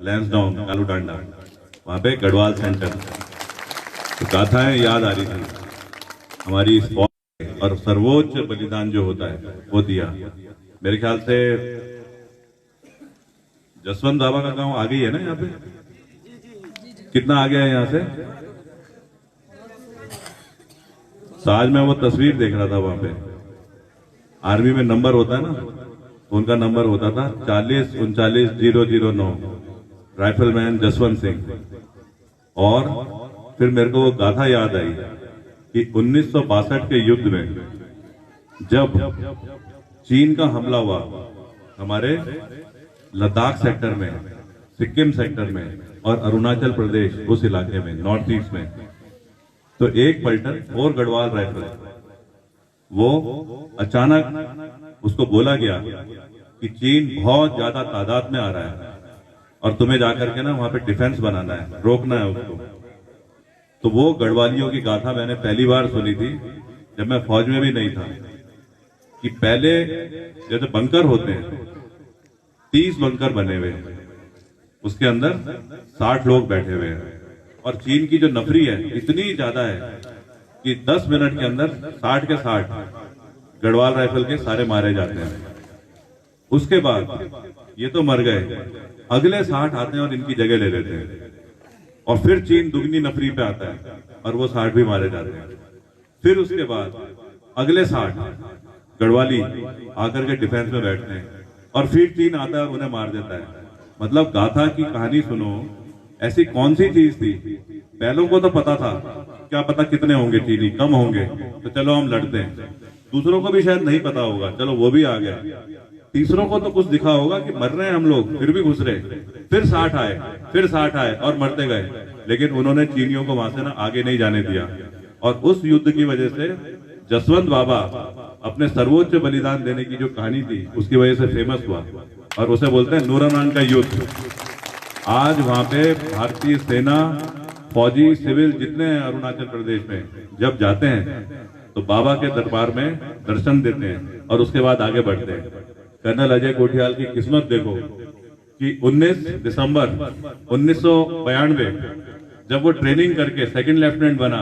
लैंसडाउन, कालूडांडा, वहां पे गढ़वाल सेंटर। तो गाथाएं याद आ रही थी हमारी इस फौज, और सर्वोच्च बलिदान जो होता है वो दिया। मेरे ख्याल से जसवंत बाबा का गांव आगे ही है ना यहाँ पे, कितना आगे है यहाँ से? तो आज मैं वो तस्वीर देख रहा था, वहां पे आर्मी में नंबर होता है ना, तो उनका नंबर होता था 403909, राइफलमैन जसवंत सिंह। और फिर मेरे को वो गाथा याद आई कि 1962 के युद्ध में जब चीन का हमला हुआ हमारे लद्दाख सेक्टर में, सिक्किम सेक्टर में और अरुणाचल प्रदेश उस इलाके में, नॉर्थ ईस्ट में, तो एक पलटन 4 गढ़वाल राइफल, वो अचानक उसको बोला गया कि चीन बहुत ज्यादा तादाद में आ रहा है और तुम्हें जाकर के ना वहां पे डिफेंस बनाना है, रोकना है उसको। तो वो गढ़वालियों की गाथा मैंने पहली बार सुनी थी जब मैं फौज में भी नहीं था, कि पहले जैसे बंकर होते हैं, 30 बंकर बने हुए हैं, उसके अंदर 60 लोग बैठे हुए हैं, और चीन की जो नफरी है इतनी ज्यादा है कि 10 मिनट के अंदर 60 के 60 गढ़वाल राइफल के सारे मारे जाते हैं। उसके बाद ये तो मर गए, अगले 60 आते हैं और इनकी जगह ले लेते हैं, और फिर चीन दुगनी नफरी पे आता है और वो 60 भी मारे जाते हैं। फिर उसके बाद अगले 60 गढ़वाली आकर के डिफेंस में बैठते हैं, और फिर चीन आता है और उन्हें मार देता है। मतलब गाथा की कहानी सुनो, ऐसी कौन सी चीज थी, पहलों को तो पता था, क्या पता कितने होंगे चीनी, कम होंगे तो चलो हम लड़ते हैं, दूसरों को भी शायद नहीं पता होगा, चलो वो भी आ गया, तीसरों को तो कुछ दिखा होगा कि मर रहे हैं हम लोग, फिर भी घुस रहे, फिर 60 आए, फिर 60 आए और मरते गए, लेकिन उन्होंने चीनियों को वहां से ना आगे नहीं जाने दिया। और उस युद्ध की वजह से जसवंत बाबा अपने सर्वोच्च बलिदान देने की जो कहानी थी उसकी वजह से फेमस हुआ, और उसे बोलते हैं नूरानान का युद्ध। आज वहां पे भारतीय सेना, फौजी, सिविल जितने हैं अरुणाचल प्रदेश में, जब जाते हैं तो बाबा के दरबार में दर्शन देते हैं और उसके बाद आगे बढ़ते हैं। कर्नल अजय कोठियाल की किस्मत देखो कि 19 दिसंबर 1992 जब वो ट्रेनिंग करके सेकंड लेफ्टिनेंट बना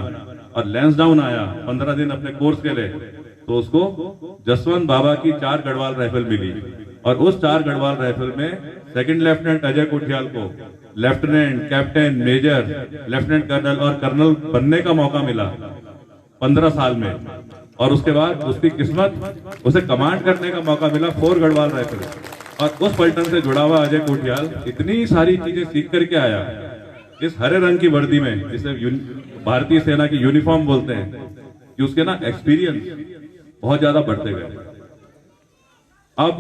और लैंसडाउन आया 15 दिन अपने कोर्स के लिए, तो उसको जसवंत बाबा की 4 गढ़वाल राइफल मिली, और उस 4 गढ़वाल राइफल में सेकंड लेफ्टिनेंट अजय कोठियाल को lieutenant, captain, major, lieutenant colonel और कर्नल बनने का मौका मिला 15 साल में। और उसके बाद उसकी किस्मत, उसे कमांड करने का मौका मिला 4 गढ़वाल राइफल, और उस पलटन से जुड़ा हुआ अजय कोठियाल इतनी सारी चीजें सीख करके आया इस हरे रंग की वर्दी में, जिसे भारतीय सेना की यूनिफॉर्म बोलते हैं, कि उसके ना एक्सपीरियंस बहुत ज्यादा बढ़ते गए। अब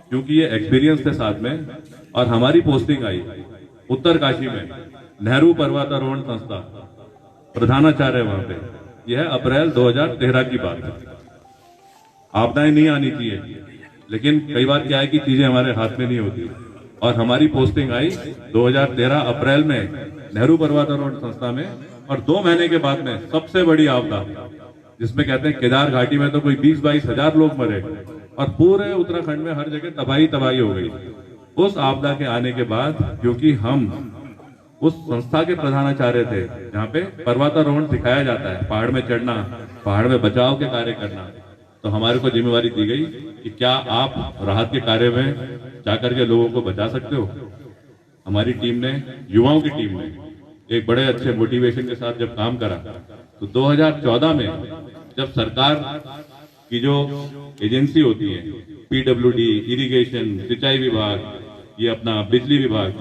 क्योंकि ये एक्सपीरियंस के साथ में, और हमारी पोस्टिंग आई उत्तरकाशी में, नेहरू पर्वतारोहण संस्था, प्रधानाचार्य वहां पे, यह है अप्रैल 2013 की बात है। आपदाएं नहीं आनी चाहिए, लेकिन कई बार क्या है कि चीजें हमारे हाथ में नहीं होती, और हमारी पोस्टिंग आई 2013 अप्रैल में नेहरू पर्वतारोहण संस्था में, और 2 महीने के बाद में सबसे बड़ी आपदा, जिसमें कहते हैं केदार घाटी में तो कोई 20-22 हजार लोग मरे, और पूरे उत्तराखंड में हर जगह तबाही हो गई। उस आपदा के आने के बाद, क्योंकि हम उस संस्था के प्रधानाचार्य थे जहाँ पे पर्वतारोहण सिखाया जाता है, पहाड़ में चढ़ना, पहाड़ में बचाव के कार्य करना, तो हमारे को जिम्मेवारी दी गई कि क्या आप राहत के कार्य में जाकर के लोगों को बचा सकते हो। हमारी टीम ने, युवाओं की टीम ने एक बड़े अच्छे मोटिवेशन के साथ जब काम करा, तो 2014 में जब सरकार की जो एजेंसी होती है, पीडब्ल्यूडी, इरिगेशन, सिंचाई विभाग, ये अपना बिजली विभाग,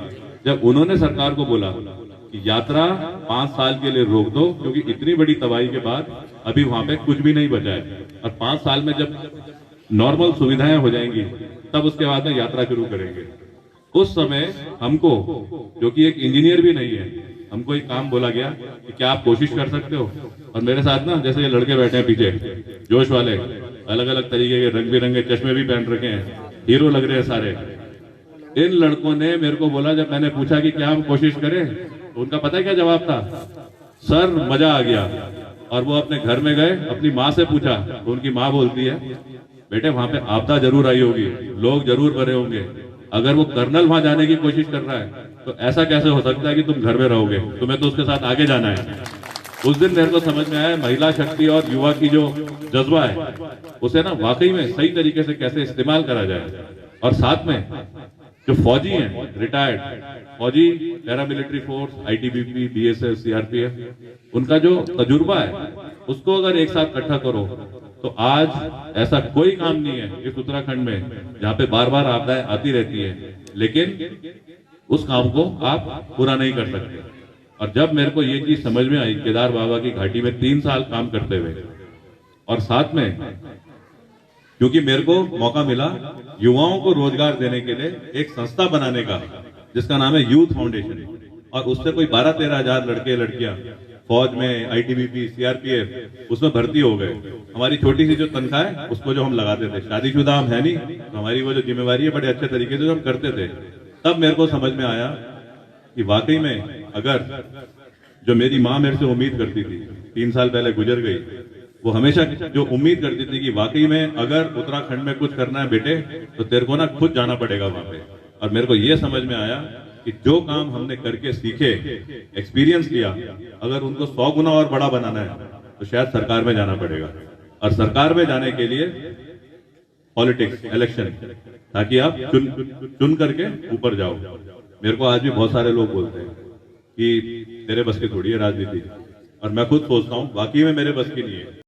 जब उन्होंने सरकार को बोला कि यात्रा 5 साल के लिए रोक दो, क्योंकि इतनी बड़ी तबाही के बाद अभी वहां पे कुछ भी नहीं बचा है, और 5 साल में जब नॉर्मल सुविधाएं हो जाएंगी तब उसके बाद में यात्रा शुरू करेंगे। उस समय हमको, जो कि एक इंजीनियर भी नहीं है, हमको एक काम बोला गया कि क्या आप कोशिश कर सकते हो। और मेरे साथ ना जैसे ये लड़के बैठे हैं पीछे, जोश वाले, अलग अलग तरीके के रंग बिरंगे चश्मे भी पहन रखे हैं, हीरो लग रहे हैं सारे। इन लड़कों ने मेरे को बोला, जब मैंने पूछा कि क्या हम कोशिश करें, तो उनका पता है क्या जवाब था? सर मजा आ गया। और वो अपने घर में गए, अपनी माँ से पूछा, तो उनकी माँ बोलती है, बेटे वहां पे आपदा जरूर आई होगी, लोग जरूर मरे होंगे, अगर वो कर्नल वहां जाने की कोशिश कर रहा है तो ऐसा कैसे हो सकता है कि तुम घर में रहोगे, तुम्हें तो उसके साथ आगे जाना है। उस दिन मेरे को समझ में आया महिला शक्ति और युवा की जो जज्बा है उसे ना वाकई में सही तरीके से कैसे इस्तेमाल करा जाए। और साथ में जो फौजी हैं, रिटायर्ड फौजी, paramilitary force, ITBP, BSF, CRPF, उनका जो तजुर्बा है उसको अगर एक साथ इकट्ठा करो तो आज ऐसा कोई काम नहीं है इस उत्तराखंड में जहां पे बार बार आपदाएं आती रहती है, लेकिन उस काम को आप पूरा नहीं कर सकते। और जब मेरे को ये चीज समझ में आई केदार बाबा की घाटी में 3 साल काम करते हुए, और साथ में क्योंकि मेरे को मौका मिला युवाओं को रोजगार देने के लिए एक संस्था बनाने का जिसका नाम है यूथ फाउंडेशन, और उससे कोई 12-13 हजार लड़के लड़कियां फौज में, आईटीबीपी, सीआरपीएफ उसमें भर्ती हो गए। हमारी छोटी सी जो तनख्वाह है उसको जो हम लगाते थे, शादीशुदा हम है नहीं तो हमारी वो जो जिम्मेवारी है बड़े अच्छे तरीके से जो हम करते थे, तब मेरे को समझ में आया कि वाकई में अगर जो मेरी माँ मेरे से उम्मीद करती थी, 3 साल पहले गुजर गई, वो हमेशा जो उम्मीद करती थी कि वाकई में अगर उत्तराखंड में कुछ करना है बेटे तो तेरे को ना खुद जाना पड़ेगा वहां पे। और मेरे को ये समझ में आया कि जो काम हमने करके सीखे, एक्सपीरियंस किया, अगर उनको 100 गुना और बड़ा बनाना है तो शायद सरकार में जाना पड़ेगा। और सरकार में जाने के लिए पॉलिटिक्स, इलेक्शन, ताकि आप चुन करके ऊपर जाओ। मेरे को आज भी बहुत सारे लोग बोलते हैं कि तेरे बस की थोड़ी है राजनीति, और मैं खुद सोचता हूं वाकई में मेरे बस की नहीं है।